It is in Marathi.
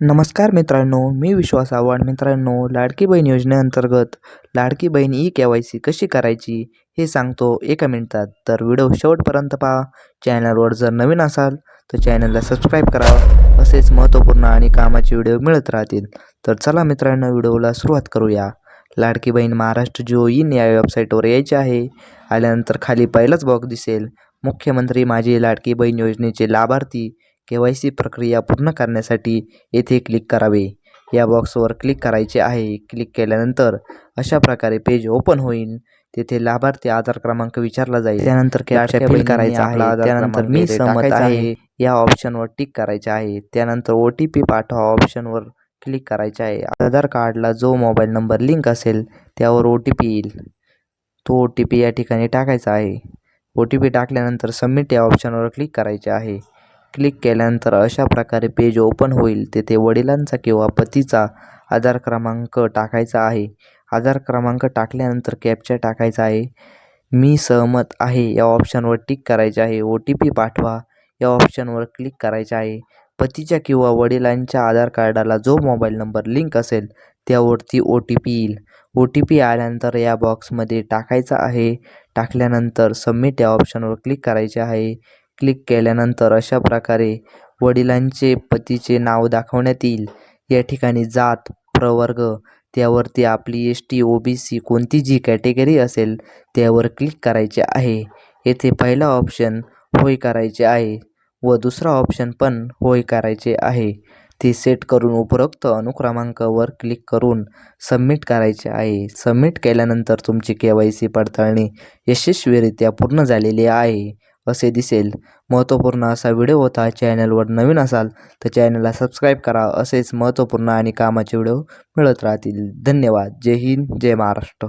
नमस्कार मित्रांनो, मी विश्वास आव्हाड. मित्रांनो, लाडकी बहीण योजनेअंतर्गत लाडकी बहीण ई-के-वाय-सी कशी करायची हे सांगतो एका मिनिटात. तर व्हिडिओ शेवटपर्यंत पहा. चॅनलवर जर नवीन असाल तर चॅनलला सबस्क्राईब करा. असेच महत्त्वपूर्ण आणि कामाचे व्हिडिओ मिळत राहतील. तर चला मित्रांनो, व्हिडिओला सुरुवात करूया. लाडकी बहीण महाराष्ट्र जिओ इन या वेबसाईटवर यायचे आहे. आल्यानंतर खाली पहिलाच बॉक्स दिसेल, मुख्यमंत्री माझी लाडकी बहीण योजनेचे लाभार्थी के-वाय-सी प्रक्रिया पूर्ण करण्यासाठी येथे क्लिक करावे. या बॉक्सवर क्लिक करायचे आहे. क्लिक केल्यानंतर अशा प्रकारे पेज ओपन होईल. तेथे लाभार्थी आधार क्रमांक विचारला जाईल. त्यानंतर कॅप्चा फिल करायचा आहे. त्यानंतर मी सहमत आहे या ऑप्शनवर टिक करायचे आहे. त्यानंतर OTP पाठवा ऑप्शनवर क्लिक करायचे आहे. आधार कार्डला जो मोबाईल नंबर लिंक असेल त्यावर OTP येईल. तो OTP या ठिकाणी टाकायचा आहे. OTP टाकल्यानंतर सबमिट या ऑप्शनवर क्लिक करायचे आहे. क्लिक केल्यानंतर अशा प्रकारे पेज ओपन होईल. तेथे वडिलांचा किंवा पतीचा आधार क्रमांक टाकायचा आहे. आधार क्रमांक टाकल्यानंतर कॅप्चा टाकायचा आहे. मी सहमत आहे या ऑप्शनवर टिक करायचे आहे. OTP पाठवा या ऑप्शनवर क्लिक करायचे आहे. पतीच्या किंवा वडिलांच्या आधार कार्डाला जो मोबाईल नंबर लिंक असेल त्यावरती OTP येईल. OTP आल्यानंतर या बॉक्समध्ये टाकायचा आहे. टाकल्यानंतर सबमिट या ऑप्शनवर क्लिक करायचे आहे. क्लिक केल्यानंतर अशा प्रकारे वडिलांचे पतीचे नाव दाखवण्यात येईल. या ठिकाणी जात, प्रवर्ग, त्यावरती आपली ST, OBC कोणती जी कॅटेगरी असेल त्यावर क्लिक करायचे आहे. येथे पहिला ऑप्शन होय करायचे आहे व दुसरा ऑप्शन पण होय करायचे आहे. ते सेट करून उपरोक्त अनुक्रमांकावर क्लिक करून सबमिट करायचे आहे. सबमिट केल्यानंतर तुमची के-वाय-सी पडताळणी यशस्वीरित्या पूर्ण झालेली आहे असे दिसेल. महत्त्वपूर्ण असा व्हिडिओ होता. चॅनलवर नवीन असाल तर चॅनलला सबस्क्राईब करा. असेच महत्त्वपूर्ण आणि कामाचे व्हिडिओ मिळत राहतील. धन्यवाद. जय हिंद, जय महाराष्ट्र.